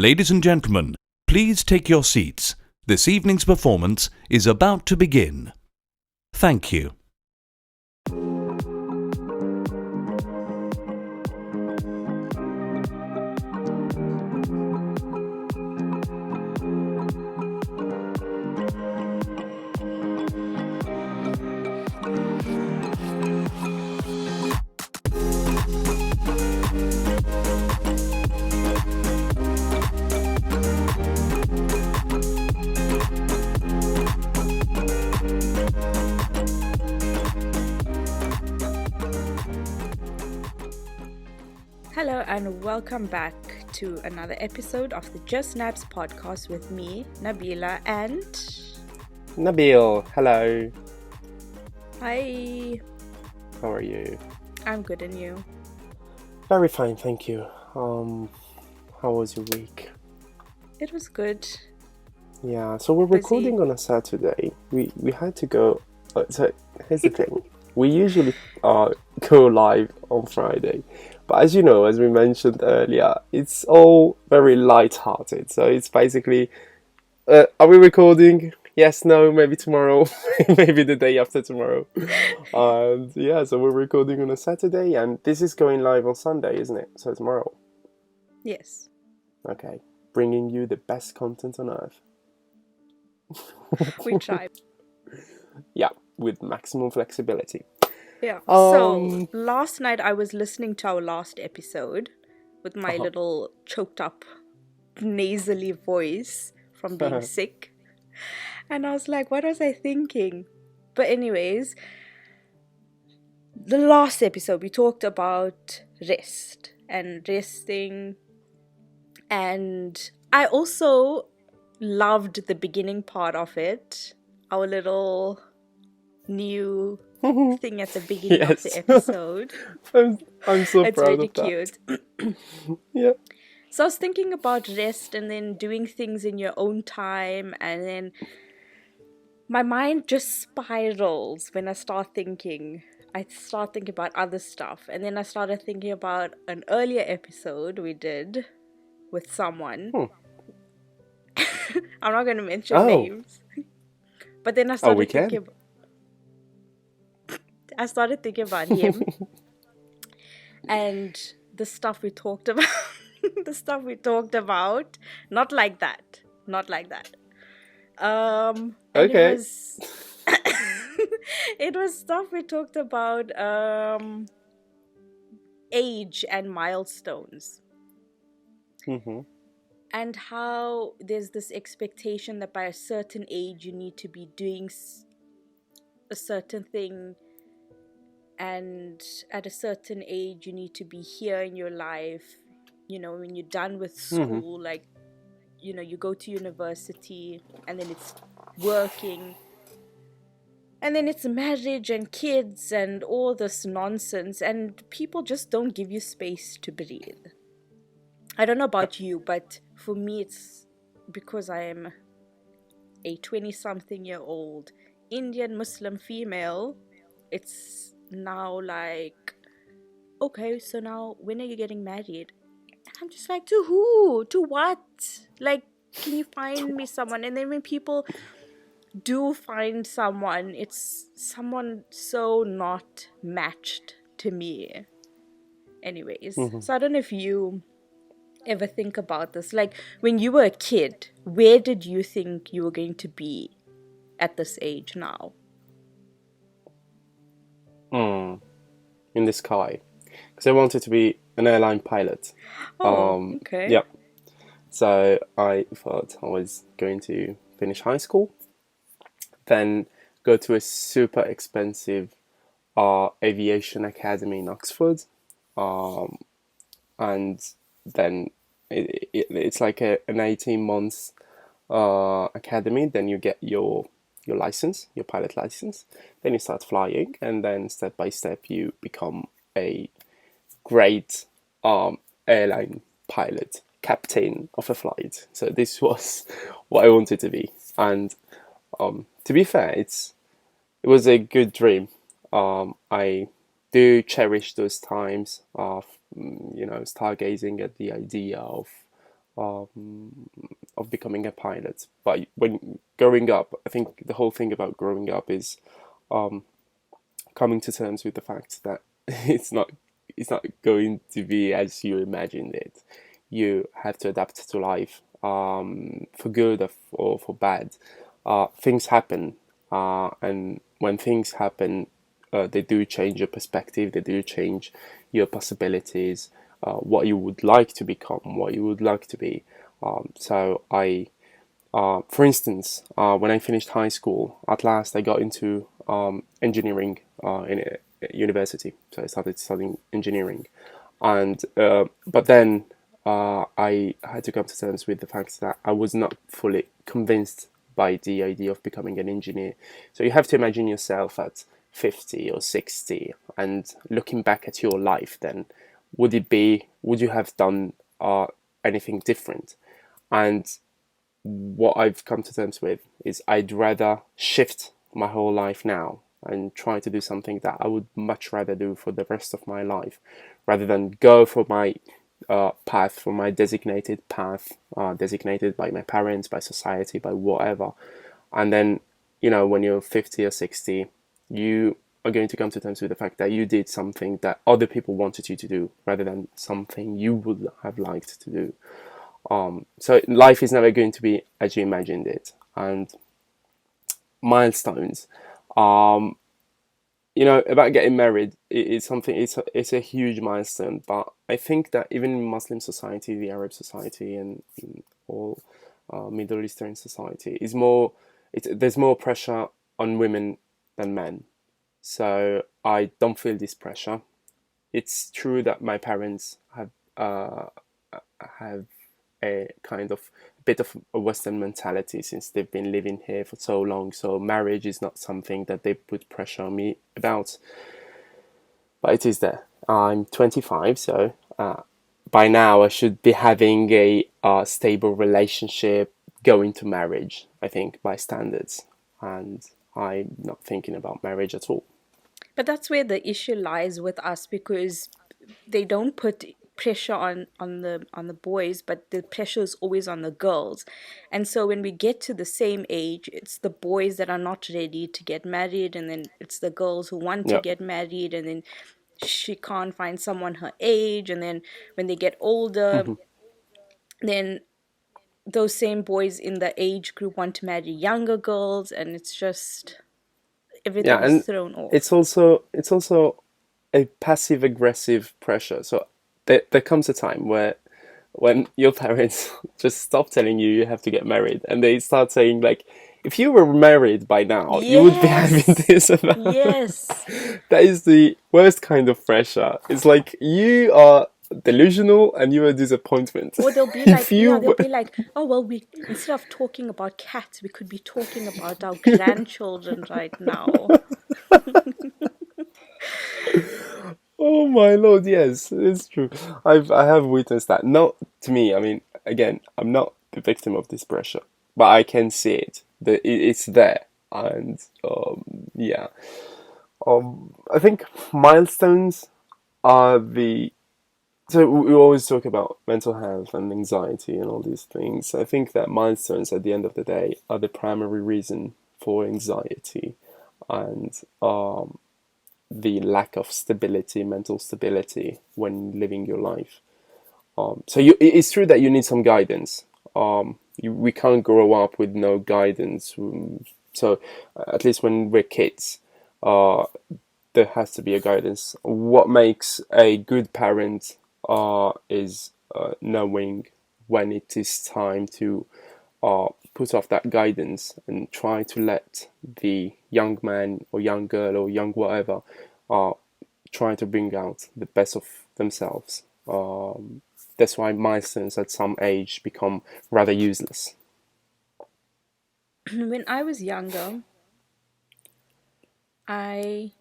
Ladies and gentlemen, please take your seats. This evening's performance is about to begin. Thank you. Hello and welcome back to another episode of the JustNabz podcast with me, Nabila, and Nabil, hello. Hi. How are you? I'm good, and you? Very fine, thank you. How was your week? It was good. Yeah, so we're recording on a Saturday. We had to go. So here's the thing: we usually go live on Friday, but as you know, as we mentioned earlier, it's all very light-hearted. So it's basically, are we recording? Yes, no, maybe tomorrow, maybe the day after tomorrow. And yeah, so we're recording on a Saturday, and this is going live on Sunday, isn't it? So tomorrow. Yes. Okay, bringing you the best content on earth. We tried. Yeah, with maximum flexibility. Yeah. So last night I was listening to our last episode with my little choked up nasally voice from being sick. And I was like, what was I thinking? But anyways, the last episode we talked about rest and resting. And I also loved the beginning part of it. Our little new thing at the beginning of the episode. I'm so It's proud really of that. cute. Yeah. So I was thinking about rest and then doing things in your own time, and then my mind just spirals when I start thinking. I start thinking about other stuff, and then I started thinking about an earlier episode we did with someone. I'm not going to mention names. But then I started thinking about him and the stuff we talked about. Not like that. And Okay. it was stuff we talked about, age and milestones. And how there's this expectation that by a certain age you need to be doing a certain thing, and at a certain age you need to be here in your life. You know, when you're done with school, like, you know, you go to university, and then it's working, and then it's marriage and kids and all this nonsense, and people just don't give you space to breathe. I don't know about you, but for me it's because I am a 20-something-year-old Indian Muslim female. It's now like, okay, so now when are you getting married? And I'm just like, to who? To what? Like, can you find me someone? And then when people do find someone, it's someone so not matched to me. Anyways, so I don't know if you ever think about this. Like, when you were a kid, where did you think you were going to be at this age now? In the sky. Because I wanted to be an airline pilot. Okay. Yeah. So I thought I was going to finish high school, then go to a super expensive aviation academy in Oxford, and then it's like an 18 months academy. Then you get your license, your pilot license. Then you start flying, and then step by step you become a great airline pilot, captain of a flight. So this was what I wanted to be, and to be fair, it was a good dream. I do cherish those times of stargazing at the idea of of becoming a pilot. But when growing up, I think the whole thing about growing up is um, coming to terms with the fact that it's not going to be as you imagined it. You have to adapt to life, for good or for bad. Things happen, and when things happen, they do change your perspective. They do change your possibilities, what you would like to become, what you would like to be. So for instance, when I finished high school, at last I got into engineering in a university. So I started studying engineering, and but then I had to come to terms with the fact that I was not fully convinced by the idea of becoming an engineer. So you have to imagine yourself at 50 or 60 and looking back at your life. Then would you have done anything different? And what I've come to terms with is I'd rather shift my whole life now and try to do something that I would much rather do for the rest of my life, rather than go for my path, for my designated path, designated by my parents, by society, by whatever. And then, when you're 50 or 60, you are going to come to terms with the fact that you did something that other people wanted you to do rather than something you would have liked to do. So life is never going to be as you imagined it. And milestones, um, about getting married, it's something. It's a huge milestone. But I think that even in Muslim society, the Arab society, and in all Middle Eastern society, is more. There's more pressure on women than men. So I don't feel this pressure. It's true that my parents have a kind of bit of a Western mentality since they've been living here for so long. So marriage is not something that they put pressure on me about, but it is there. I'm 25, so by now I should be having a stable relationship, going to marriage, I think, by standards. And I'm not thinking about marriage at all. But that's where the issue lies with us, because they don't put pressure on the boys, but the pressure is always on the girls. And so when we get to the same age, it's the boys that are not ready to get married, and then it's the girls who want to Yeah. get married, and then she can't find someone her age, and then when they get older, Hmm. then those same boys in the age group want to marry younger girls, and it's just Yeah, everything is and thrown it's off. also it's also a passive aggressive pressure. So there comes a time where when your parents just stop telling you you have to get married and they start saying like, if you were married by now you would be having Yes, this and that. yes. That is the worst kind of pressure. It's like you are delusional and you are disappointment. Or they'll be If like, yeah, you they'll be like, oh, well, we, instead of talking about cats, we could be talking about our grandchildren right now. Oh my lord, yes, it's true. I have witnessed that. Not to me. I mean, again, I'm not the victim of this pressure, but I can see it. It's there, and yeah. I think milestones are the. So we always talk about mental health and anxiety and all these things. I think that milestones, at the end of the day, are the primary reason for anxiety, and the lack of stability, mental stability when living your life. So it's true that you need some guidance. We can't grow up with no guidance. So at least when we're kids, uh, there has to be a guidance. What makes a good parent is knowing when it is time to put off that guidance and try to let the young man or young girl or young whatever uh, try to bring out the best of themselves. That's why milestones at some age become rather useless. When I was younger, I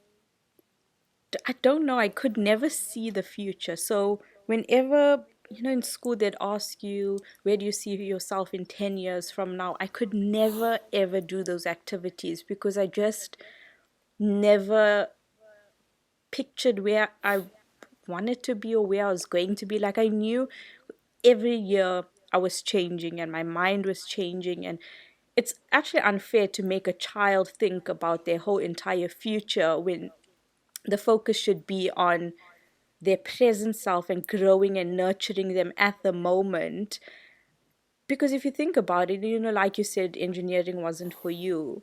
I don't know, I could never see the future. So whenever, in school they'd ask you, where do you see yourself in 10 years from now? I could never ever do those activities because I just never pictured where I wanted to be or where I was going to be. Like I knew every year I was changing and my mind was changing, and it's actually unfair to make a child think about their whole entire future when the focus should be on their present self and growing and nurturing them at the moment. Because if you think about it, like you said, engineering wasn't for you.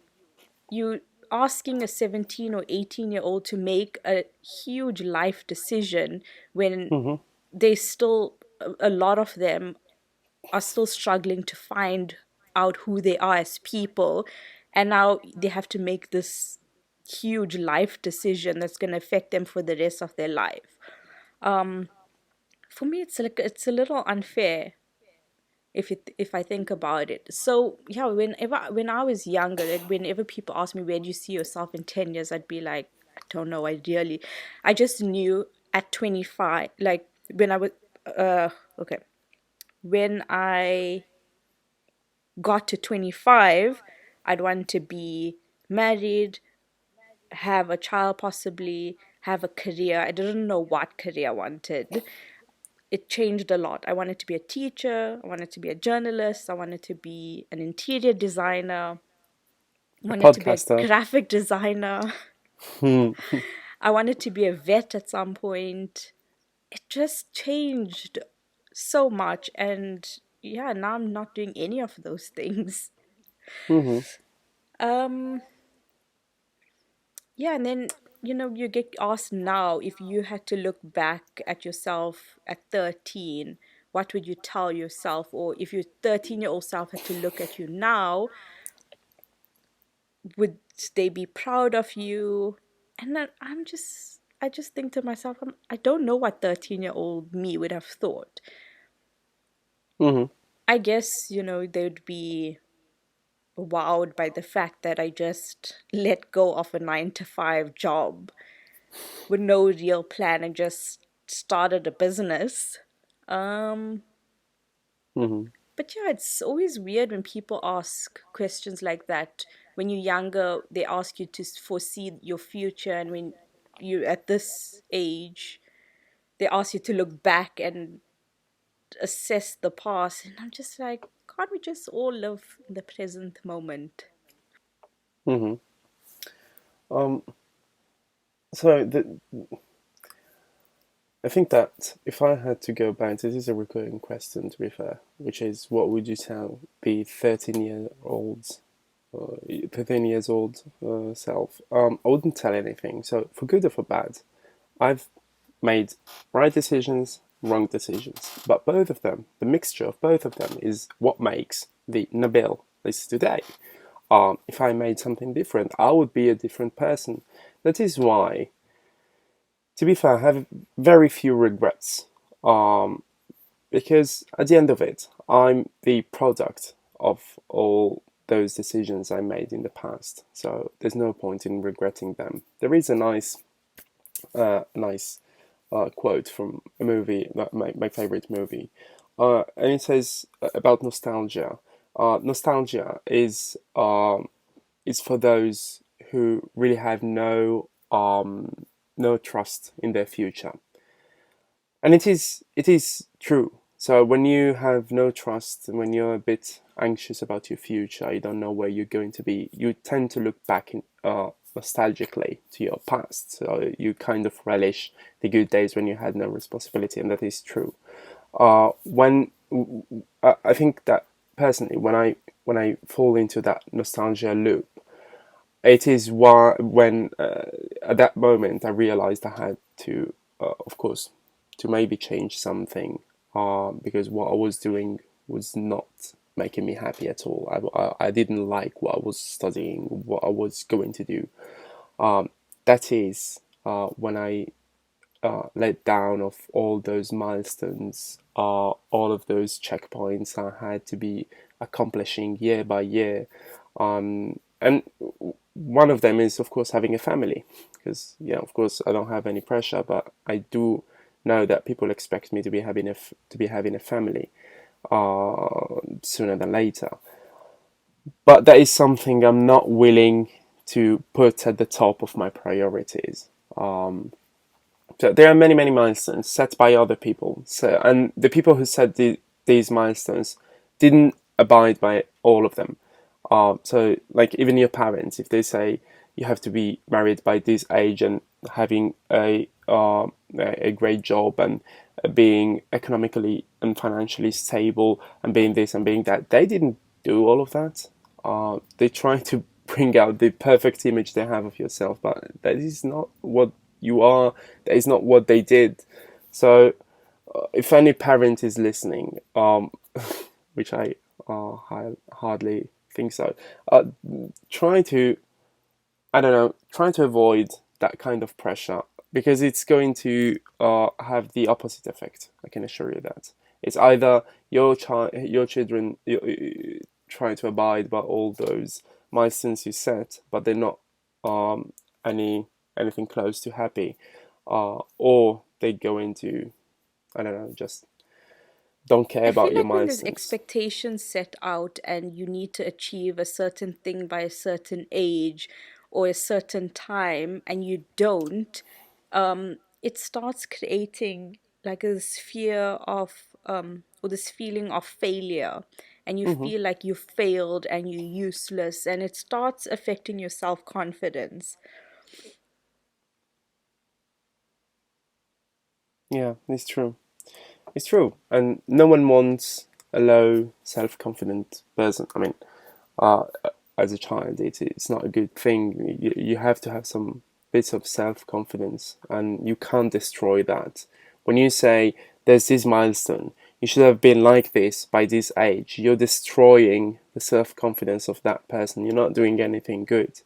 You asking a 17 or 18-year-old to make a huge life decision when Mm-hmm. they still, a lot of them are still struggling to find out who they are as people, and now they have to make this huge life decision that's going to affect them for the rest of their life. For me, it's a little unfair if I think about it. So yeah, when I was younger, like whenever people ask me where do you see yourself in 10 years, I'd be like, I don't know. I just knew at 25, like when I was okay, when I got to 25, I'd want to be married, have a child, possibly have a career. I didn't know what career I wanted. It changed a lot. I wanted to be a teacher, I wanted to be a journalist, I wanted to be an interior designer, I A wanted to be a podcaster. graphic designer, Hmm. I wanted to be a vet at some point. It just changed so much, and yeah, now I'm not doing any of those things. Mm-hmm. Um Yeah, and then, you get asked now if you had to look back at yourself at 13, what would you tell yourself? Or if your 13-year-old self had to look at you now, would they be proud of you? And then I just think to myself, I don't know what 13-year-old me would have thought. Mm-hmm. I guess, they'd be wowed by the fact that I just let go of a 9 to 5 job with no real plan and just started a business. Um, Mm-hmm. but yeah, it's always weird when people ask questions like that. When you're younger, they ask you to foresee your future, and when you're at this age, they ask you to look back and assess the past. And I'm just like, can't we just all live in the present moment? Mm-hmm. Um, so I think that if I had to go back, this is a recurring question to be fair, which is what would you tell the 13 years old self? I wouldn't tell anything. So for good or for bad, I've made right decisions, wrong decisions, but both of them, the mixture of both of them, is what makes the Nabil is today. If I made something different, I would be a different person. That is why, to be fair, I have very few regrets. Because at the end of it, I'm the product of all those decisions I made in the past. So there's no point in regretting them. There is a nice quote from a movie, my favorite movie, and it says about nostalgia. Nostalgia is for those who really have no trust in their future, and it is true. So when you have no trust, when you're a bit anxious about your future, you don't know where you're going to be, you tend to look back nostalgically to your past. So you kind of relish the good days when you had no responsibility, and that is true. When I think that personally, when I fall into that nostalgia loop, it is when at that moment I realized I had to, of course, to maybe change something, because what I was doing was not making me happy at all. I didn't like what I was studying, what I was going to do. That is when I let down of all those milestones, all of those checkpoints I had to be accomplishing year by year. And one of them is, of course, having a family. Because, yeah, of course, I don't have any pressure, but I do know that people expect me to be having a family sooner than later. But that is something I'm not willing to put at the top of my priorities. So there are many milestones set by other people. So, and the people who set these milestones, didn't abide by all of them. So like even your parents, if they say you have to be married by this age and having a great job and being economically and financially stable and being this and being that, they didn't do all of that. They try to bring out the perfect image they have of yourself, but that is not what you are. That is not what they did. So if any parent is listening, which I hardly think so, try to, I don't know, try to avoid that kind of pressure because it's going to have the opposite effect. I can assure you that. It's either your children try to abide by all those milestones you set, but they're not um, anything close to happy, or they go into, I don't know, just don't care I feel about your like when there's milestones. expectations set out and you need to achieve a certain thing by a certain age or a certain time and you don't, it starts creating like this fear of or this feeling of failure, and you Hmm. feel like you failed and you're useless, and it starts affecting your self-confidence. Yeah, it's true. It's true, and no one wants a low, self-confident person. I mean, uh, as a child, it's not a good thing. You have to have some bits of self-confidence, and you can't destroy that. When you say there's this milestone, you should have been like this by this age, you're destroying the self-confidence of that person. You're not doing anything good.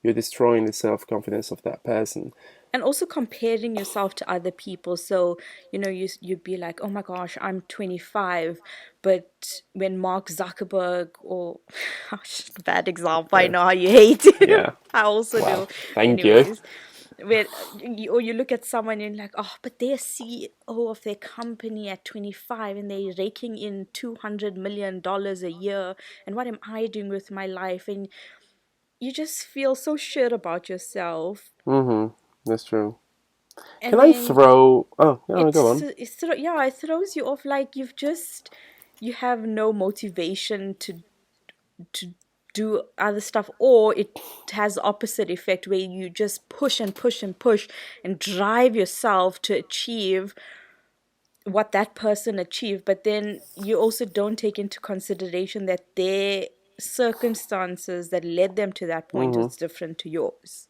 You're destroying the self-confidence of that person. And also comparing yourself to other people. So you'd be like, oh my gosh, I'm 25, but when Mark Zuckerberg, or bad example, I Yeah, know how you hate him. yeah. I also Well, do. thank you. Anyways, when or you look at someone and you're like, oh, but they're CEO of their company at 25 and they're raking in $200 million a year, and what am I doing with my life? And you just feel so shit about yourself. Mm-hmm. That's true. Can And I then throw? Oh, yeah, go on. yeah, it throws you off, like you have no motivation to do other stuff, or it has the opposite effect where you just push and push and push and drive yourself to achieve what that person achieved, but then you also don't take into consideration that their circumstances that led them to that point Mm-hmm. was different to yours.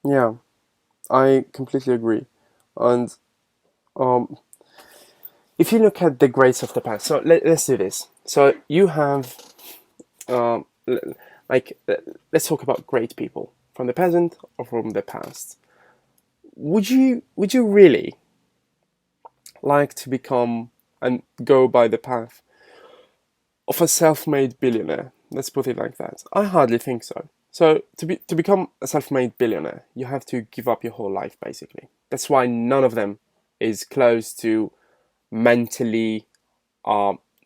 Yeah, I completely agree. And um, if you look at the greats of the past, so let's do this. So you have, um, l- let's talk about great people from the present or from the past. Would you really like to become and go by the path of a self-made billionaire? Let's put it like that. I hardly think so. So to become a self-made billionaire, you have to give up your whole life basically. That's why none of them is close to mentally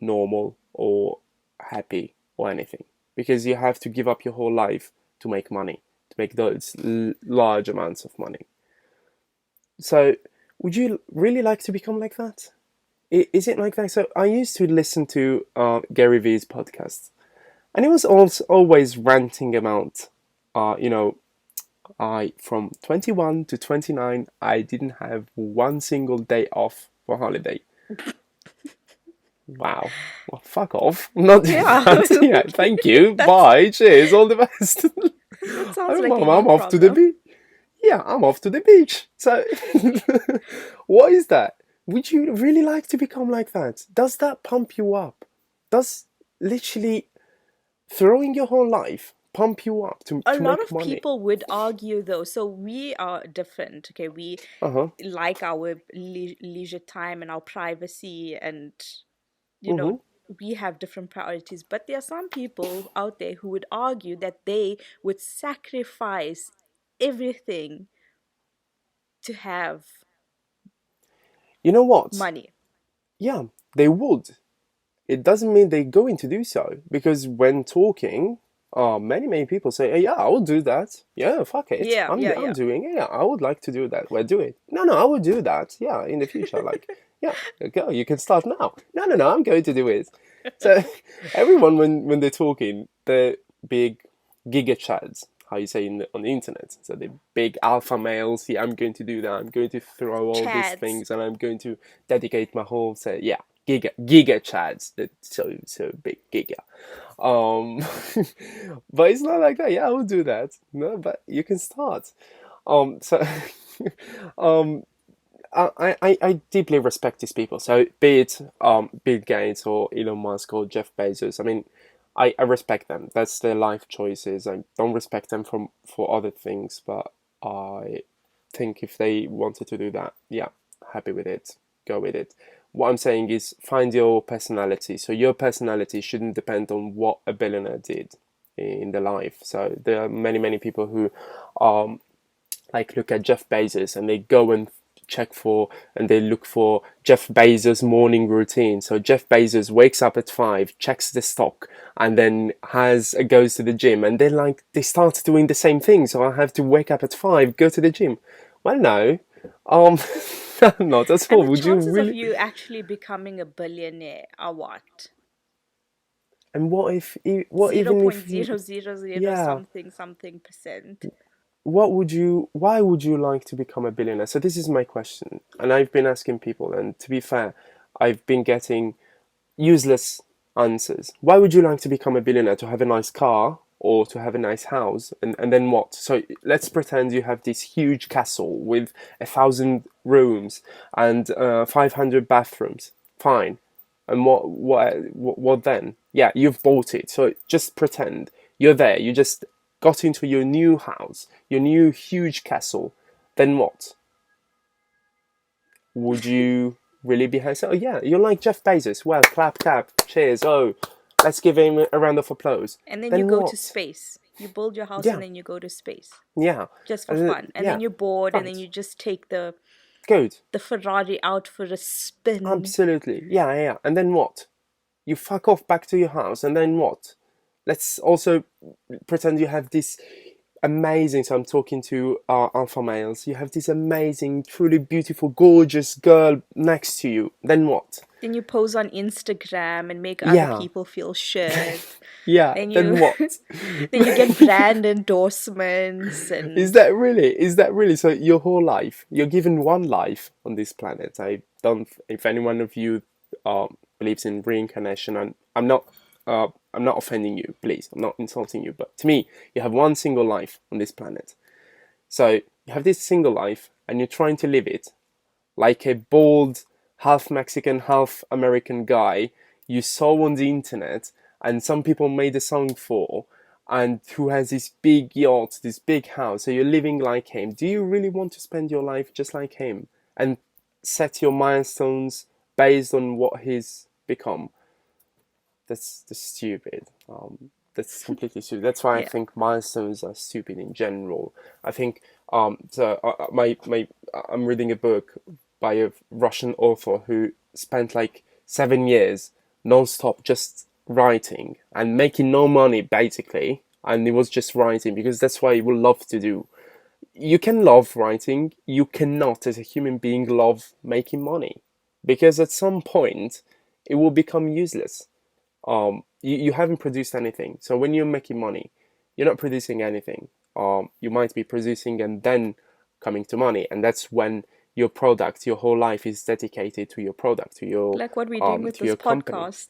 normal or happy or anything, because you have to give up your whole life to make money, to make those large amounts of money. So would you really like to become like that? Is it like that? So I used to listen to Gary Vee's podcast, and he was also always ranting about, you know, I from 21 to 29, I didn't have one single day off for holiday. Wow. Well, fuck off. I'm not doing Yeah. that. Yeah, thank you. That's Bye. Cheers. All the best. that sounds I'm, like a I'm you off to the problem. beach. Yeah, I'm off to the beach. So, what is that? Would you really like to become like that? Does that pump you up? Does literally throwing your whole life pump you up A to lot make of money? people would argue though, so we are different. Okay, we Uh huh. like our leisure time and our privacy, and you know Mm-hmm. we have different priorities, but there are some people out there who would argue that they would sacrifice everything to have You know what? money. Yeah, they would. It doesn't mean they're going to do so, because when talking, many people say, yeah, I will do that. Yeah, fuck it. Yeah, I'm yeah, I'm yeah. doing it. Yeah, I would like to do that. Well, do it. No, I will do that. Yeah, in the future. Like, yeah, go. You can start now. No, I'm going to do it. So everyone, when they're talking, they're big giga chads, how you say on the internet. So the big alpha males. Yeah, I'm going to do that. I'm going to throw all these Chads. things, and I'm going to dedicate my whole. Say, yeah, giga chads. That so big giga. Um, but it's not like that. Yeah, I will do that. No, but you can start. So, um, I deeply respect these people. So be it Bill Gates or Elon Musk or Jeff Bezos. I mean, I respect them. That's their life choices. I don't respect them for other things, but I think if they wanted to do that, yeah, happy with it. Go with it. What I'm saying is find your personality. So your personality shouldn't depend on what a billionaire did in their life. So there are many people who like look at Jeff Bezos and they go and check for and they look for Jeff Bezos morning routine. So Jeff Bezos wakes up at 5, checks the stock, and then has goes to the gym, and then like they start doing the same thing. So I have to wake up at 5, go to the gym. Well, no, um, not at And all. the Would you chances of really? you actually becoming a billionaire are what? And what if? What Zero even point if you? zero zero zero Yeah. something percent. What would you? Why would you like to become a billionaire? So this is my question, and I've been asking people, and to be fair, I've been getting useless answers. Why would you like to become a billionaire? To have a nice car or to have a nice house? And then what? So let's pretend you have this huge castle with 1,000 rooms and 500 bathrooms. Fine. And what then? Yeah, you've bought it. So just pretend you're there. You just got into your new house, your new huge castle. Then what? Would you really be happy? Oh yeah, you're like Jeff Bezos. Well, clap, clap, cheers. Oh, let's give him a round of applause. And then you Then go to what? space. You build your house and Yeah, then you go to space yeah, just for fun. And yeah. then you're bored and then Right. you just take the Good. Ferrari out for a spin. Absolutely. Yeah. And then what? You fuck off back to your house, and then what? Let's also pretend you have this amazing. So I'm talking to alpha males. You have this amazing, truly beautiful, gorgeous girl next to you. Then what? Then you pose on Instagram and make other Yeah, people feel shit. yeah. Then Then you what? then you get brand endorsements Is and that really? Is that really? So your whole life, you're given one life on this planet. I don't. If any one of you believes in reincarnation, and I'm not offending you. Please, I'm not insulting you. But to me, you have one single life on this planet. So you have this single life, and you're trying to live it like a bald, half Mexican, half American guy you saw on the internet, and some people made a song for, and who has this big yacht, this big house. So you're living like him. Do you really want to spend your life just like him and set your milestones based on what he's become? That's stupid. That's completely stupid. That's why I yeah. think milestones are stupid in general. I think I'm reading a book by a Russian author who spent like 7 years non-stop just writing and making no money basically, and he was just writing because that's what he would love to do. You can love writing, you cannot as a human being love making money because at some point it will become useless. You haven't produced anything. So when you're making money, you're not producing anything. You might be producing and then coming to money, and that's when your product, your whole life is dedicated to your product, Like what we're doing with to this your company, podcast.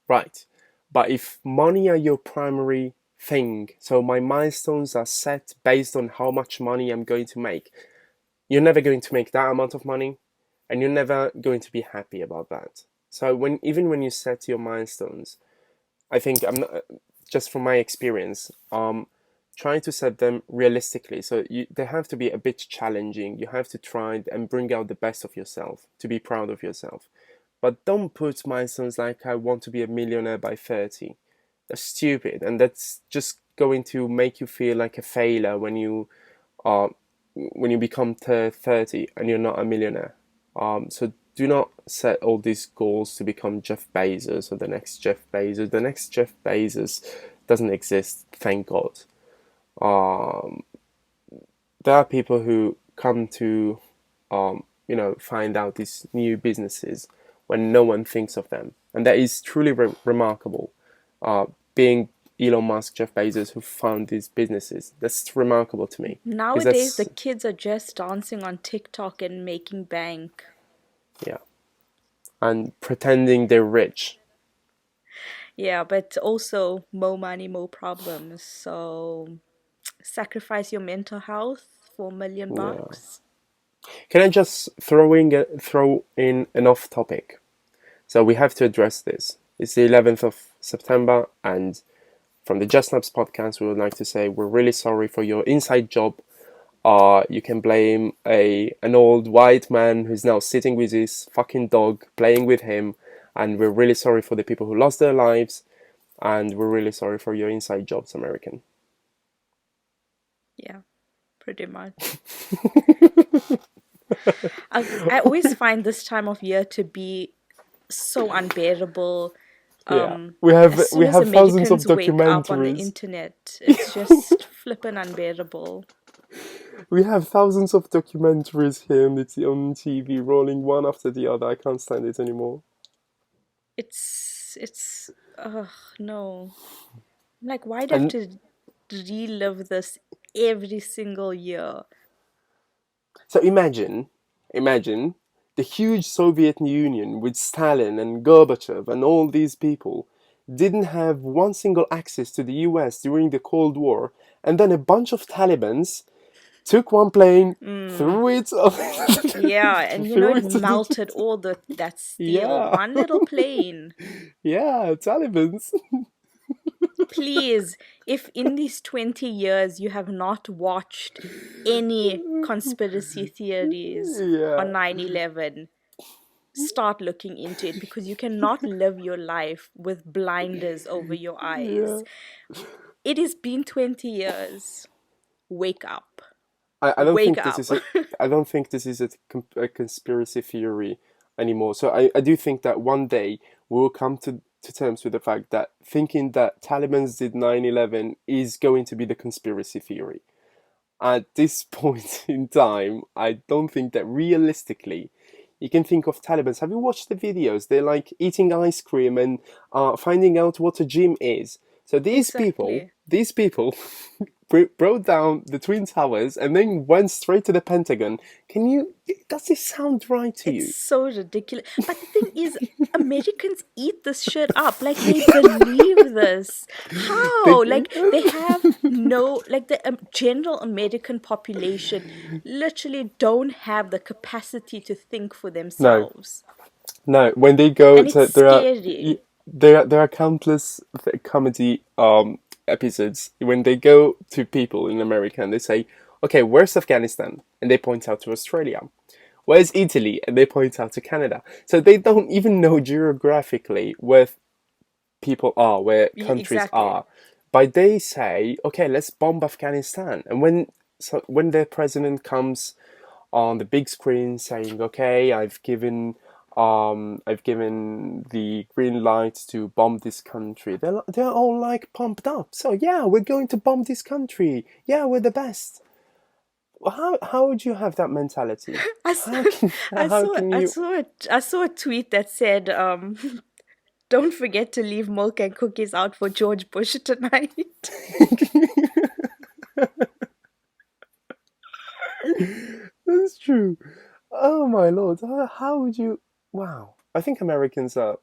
right? But if money are your primary thing, so my milestones are set based on how much money I'm going to make, you're never going to make that amount of money, and you're never going to be happy about that. So even when you set your milestones, I think I'm not just from my experience, trying to set them realistically. So they have to be a bit challenging. You have to try and bring out the best of yourself to be proud of yourself. But don't put milestones like I want to be a millionaire by 30. That's stupid, and that's just going to make you feel like a failure uh, when you become 30 and you're not a millionaire. So do not set all these goals to become Jeff Bezos or the next Jeff Bezos. The next Jeff Bezos doesn't exist, thank God. Um, there are people who come to, find out these new businesses when no one thinks of them, and that is truly remarkable. Being Elon Musk, Jeff Bezos, who found these businesses, that's remarkable to me because Nowadays, the that's kids are just dancing on TikTok and making bank. yeah, and pretending they're rich. Yeah, but also more money, more problems. So sacrifice your mental health for Yeah. $1 million. Can I just throw in an off topic? So we have to address this. It's the 11th of September, and from the JustNabz podcast, we would like to say we're really sorry for your inside job. You can blame an old white man who's now sitting with his fucking dog, playing with him, and we're really sorry for the people who lost their lives, and we're really sorry for your inside jobs, American. Yeah, pretty much. I always find this time of year to be so unbearable. Yeah, Um, we as have soon we as have thousands of Americans wake up on the documentaries. internet, it's just flippin' unbearable. We have thousands of documentaries here on TV, rolling one after the other. I can't stand it anymore. It's ugh, no. Like, why do I have And to relive this every single year? so imagine the huge Soviet Union with Stalin and Gorbachev and all these people didn't have one single access to the US during the Cold War, and then a bunch of Talibans took one plane, Mm, threw it, yeah, and threw it it to melted all that steel. yeah, One little plane. yeah, Talibans. Please, if in these 20 years you have not watched any conspiracy theories Yeah, on 9/11, start looking into it because you cannot live your life with blinders over your yeah. eyes. It has been 20 years. Wake up. I don't Wake think this up. is a I don't think this is a conspiracy theory anymore. So I do think that one day we will come to terms with the fact that thinking that Taliban's did 9/11 is going to be the conspiracy theory. At this point in time, I don't think that realistically you can think of Talibans. Have you watched the videos? They're like eating ice cream and finding out what a gym is. So Exactly. these people brought down the Twin Towers and then went straight to the Pentagon. Does this sound right to It's you? so ridiculous. But the thing is, Americans eat this shit up. Like, they believe this. They, How? Like, they have no, like, the general American population literally don't have the capacity to think for no, themselves. no. When they go And it's to scary. there are countless comedy episodes when they go to people in America and they say, "Okay, where's Afghanistan?" and they point out to Australia. Where's Italy? And they point out to Canada. So they don't even know geographically where people are, where countries Exactly. are. But they say, okay, let's bomb Afghanistan. And when their president comes on the big screen saying, okay, I've given the green light to bomb this country. They're all like pumped up. So yeah, we're going to bomb this country. Yeah, we're the best. How would you have that mentality? I, s- I How saw can I you? saw I saw a tweet that said, don't forget to leave milk and cookies out for George Bush tonight. That's true. Oh my lord! How would you? Wow. I think Americans are.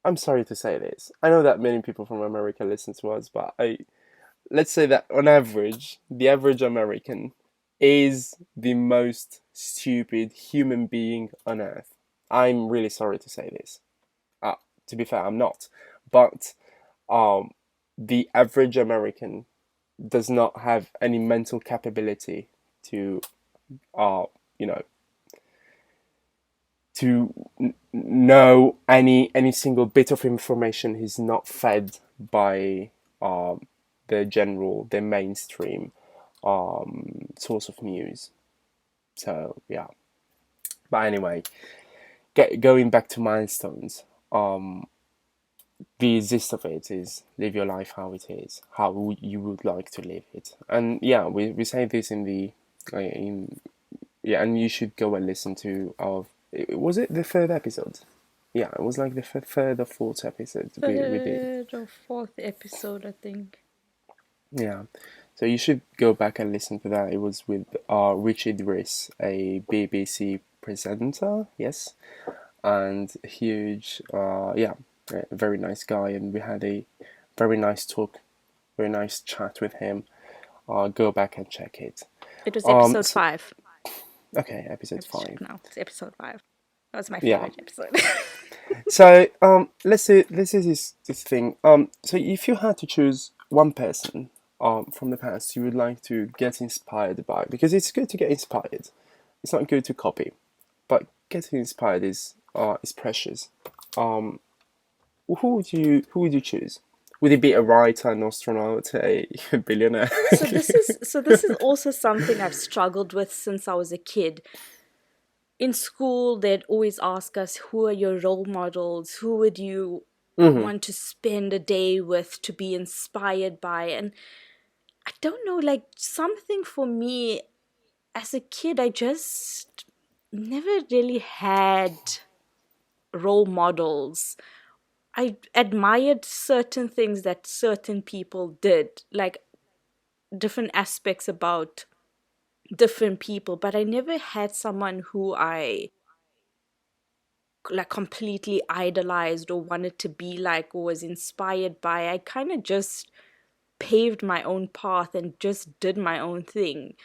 I'm sorry to say this. I know that many people from America listen to us, but I let's say that on average, the average American is the most stupid human being on earth. I'm really sorry to say this. Uh, to be fair, I'm not. But um, the average American does not have any mental capability to, uh, you know, to know any single bit of information he's not fed by the mainstream source of news. So yeah. But anyway, going back to milestones. the gist of it is live your life how it is, how you would like to live it. And yeah, we say this in the in yeah, and you should go and listen to our. Was it the third episode? Yeah, it was like the third or fourth episode we did. Third or fourth episode, I think. Yeah, so you should go back and listen to that. It was with Richard Riss, a BBC presenter, yes, and huge, yeah, a very nice guy, and we had a very nice talk, very nice chat with him. Go back and check it. It was episode So, 5. okay, episode Let's check 5. now. It's episode 5. That was my Yeah. favorite episode. So let's say this is this thing. So if you had to choose one person from the past you would like to get inspired by, because it's good to get inspired. It's not good to copy, but getting inspired is precious. Um, who would you choose? Would it be a writer, an astronaut, a billionaire? So this is also something I've struggled with since I was a kid. In school, they'd always ask us, who are your role models? Who would you want to spend a day with, to be inspired by? And I don't know, like, something for me as a kid, I just never really had role models. I admired certain things that certain people did, like different aspects about different people, but I never had someone who I like completely idolized or wanted to be like or was inspired by. I kind of just paved my own path and just did my own thing.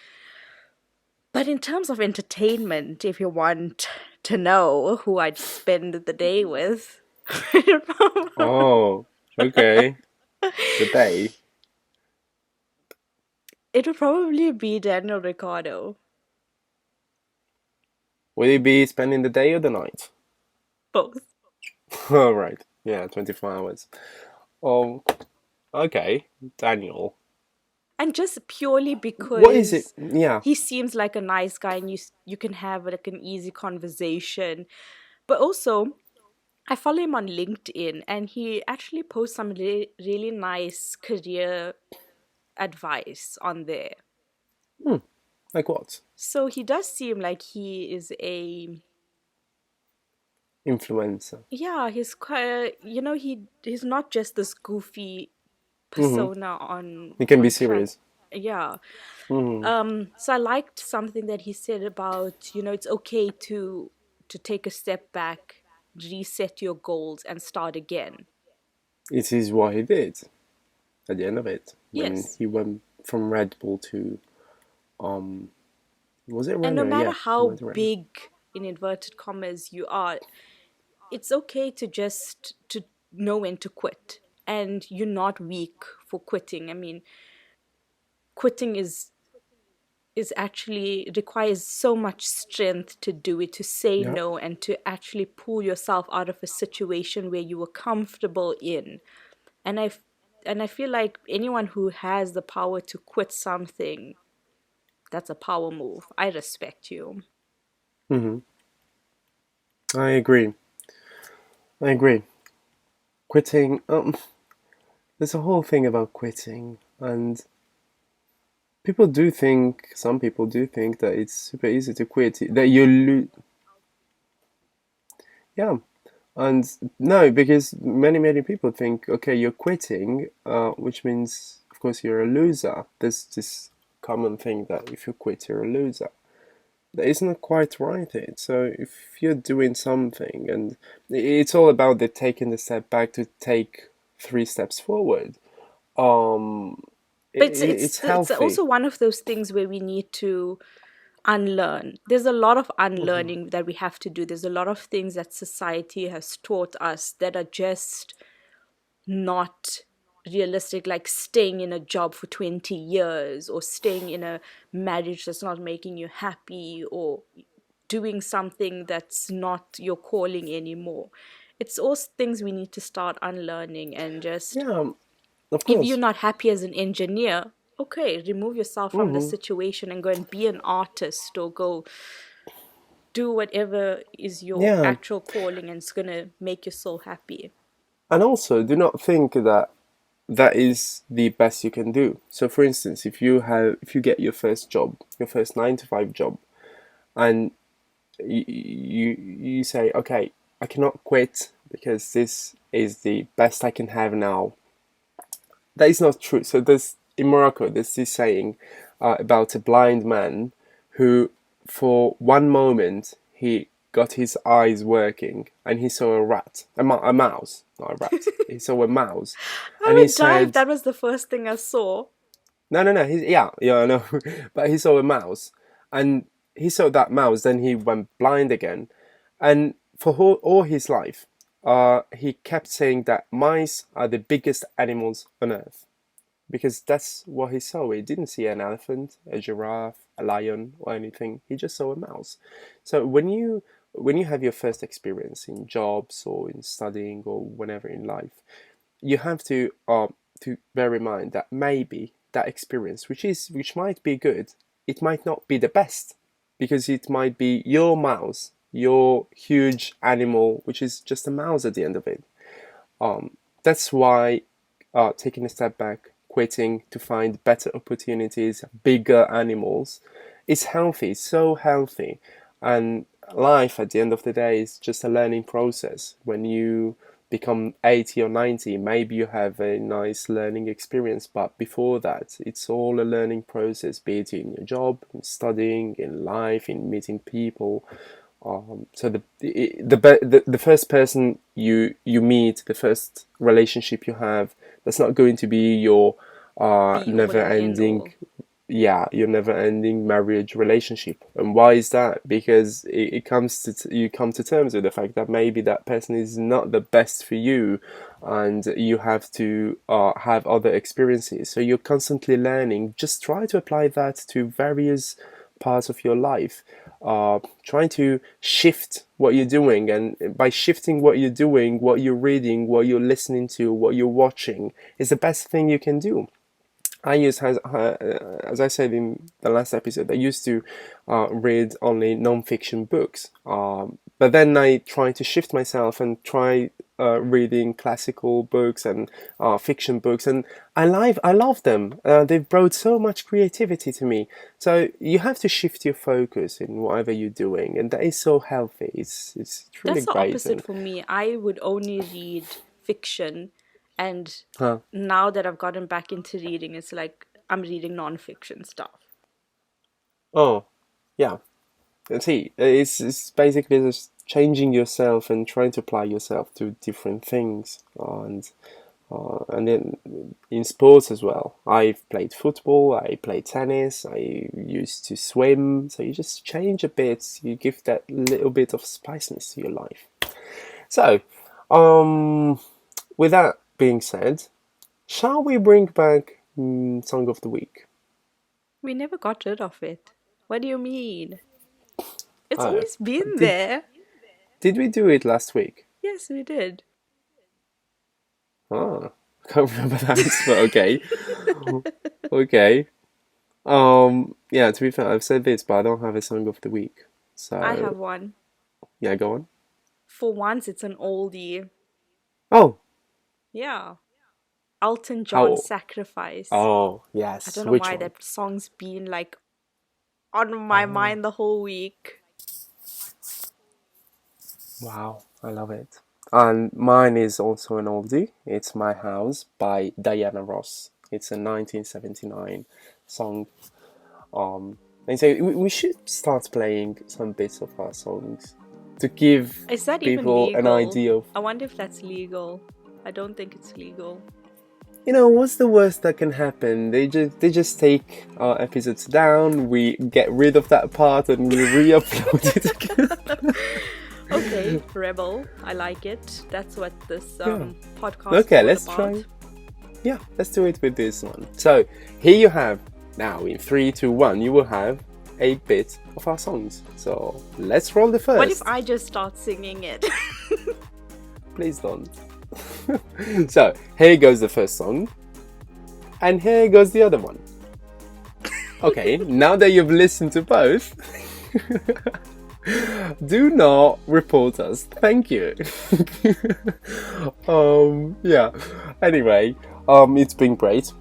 But in terms of entertainment, if you want to know who I'd spend the day with, Oh, okay. The day. it would probably be Daniel Ricciardo. Will it be spending the day or the night? Both. All right. Yeah, 24 hours. Oh, okay. Daniel. And just purely What is it? because Yeah. he seems like a nice guy and you can have like an easy conversation. But also, I follow him on LinkedIn and he actually posts some really nice career advice on there. Like what? So he does seem like he is a Influencer. yeah, he's quite he's not just this goofy persona It can be on plan. serious. Yeah. So I liked something that he said about, it's okay to take a step back, reset your goals and start again. It is what he did at the end of it when Yes. he went from Red Bull to was it And no Renault? matter Yeah, he how went to Renault. big in inverted commas you are, it's okay to just to know when to quit. And you're not weak for quitting. I mean, quitting is actually requires so much strength to do it, to say Yeah. no and to actually pull yourself out of a situation where you were comfortable in. And I feel like anyone who has the power to quit something, that's a power move. I respect you. I agree. I agree. Quitting. There's a whole thing about quitting, and some people do think that it's super easy to quit. That you lose. Yeah, and no, because many people think, okay, you're quitting, which means, of course, you're a loser. There's this common thing that if you quit, you're a loser. That isn't quite right. So if you're doing something, and it's all about the taking the step back to take 3 steps forward. Um, But it's it's healthy. also one of those things where we need to unlearn. There's a lot of unlearning that we have to do. There's a lot of things that society has taught us that are just not realistic, like staying in a job for 20 years or staying in a marriage that's not making you happy or doing something that's not your calling anymore. It's all things we need to start unlearning and just, Yeah, of if you're course. not happy as an engineer, okay, remove yourself from the situation and go and be an artist or go do whatever is your Yeah, actual calling and it's gonna make your soul happy. And also, do not think that that is the best you can do. So, for instance, if you get your first job, your first 9 to 5 job, and you say, okay, I cannot quit because this is the best I can have now. That is not true. So there's in Morocco, there's this saying about a blind man who, for one moment, he got his eyes working and he saw a rat, a mouse, not a rat. He saw a mouse, I and he would die if said, that was the first thing I saw. no. Yeah, I know, but he saw a mouse, and he saw that mouse. Then he went blind again, and for all his life, he kept saying that mice are the biggest animals on earth because that's what he saw. He didn't see an elephant, a giraffe, a lion, or anything. He just saw a mouse. So when you have your first experience in jobs or in studying or whenever in life, you have to bear in mind that maybe that experience, which might be good, it might not be the best because it might be your mouse, your huge animal, which is just a mouse at the end of it. That's why taking a step back, quitting to find better opportunities, bigger animals, is healthy, so healthy. And life at the end of the day is just a learning process. When you become 80 or 90, maybe you have a nice learning experience, but before that, it's all a learning process, be it in your job, in studying, in life, in meeting people. So the first person you meet, the first relationship you have, that's not going to be your Be all never and end ending, all. yeah, your never ending marriage relationship. And why is that? Because it comes to you come to terms with the fact that maybe that person is not the best for you, and you have to have other experiences. So you're constantly learning. Just try to apply that to various parts of your life. Trying to shift what you're doing, and by shifting what you're doing, what you're reading, what you're listening to, what you're watching, is the best thing you can do. As I said in the last episode, I used to read only non-fiction books. But then I tried to shift myself and try reading classical books and fiction books, and I love them. They've brought so much creativity to me. So you have to shift your focus in whatever you're doing, and that is so healthy. It's truly That's the great. opposite And for me. I would only read fiction, and huh. now that I've gotten back into reading, it's like I'm reading non-fiction stuff. Oh, yeah. See, it's basically just changing yourself and trying to apply yourself to different things, and then in sports as well. I've played football, I played tennis, I used to swim. So you just change a bit, you give that little bit of spiciness to your life. So, um, with that being said, shall we bring back Song of the Week? We never got rid of it. What do you mean? It's Uh, always been did there. did we do it last week? Yes, we did. Ah, I can't remember that, but okay. Okay. Yeah, to be fair, I've said this, but I don't have a song of the week. I have So, one. yeah, go on. For once, it's an oldie. Oh, Yeah. Elton John's how? Sacrifice. Oh, I yes. don't know Which why one? that song's been like on my Oh, mind the whole week. wow. I love it. And mine is also an oldie. It's My House by Diana Ross. It's a 1979 song. Um, and so we should start playing some bits of our songs to give Is that even people an legal? idea of, I wonder if that's legal. I don't think it's legal. what's the worst that can happen? They just take our episodes down. We get rid of that part and we re-upload it again. Okay, Rebel. I like it. That's what this Yeah. podcast Okay, is all let's about. try. Yeah, let's do it with this one. So here you have now in 3, 2, 1. You will have a bit of our songs. So let's roll the first. What if I just start singing it? Please don't. So here goes the first song, and here goes the other one. Okay, now that you've listened to both, Do not report us. Thank you. Yeah. Anyway, it's been great.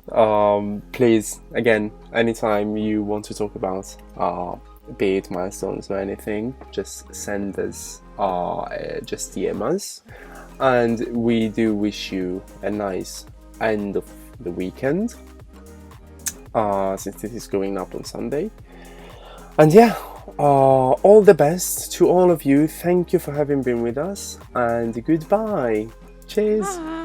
Please, again, anytime you want to talk about be it milestones or anything, just send us just DM us. And we do wish you a nice end of the weekend, since this is going up on Sunday. And yeah, all the best to all of you. Thank you for having been with us, and goodbye. Cheers. Bye.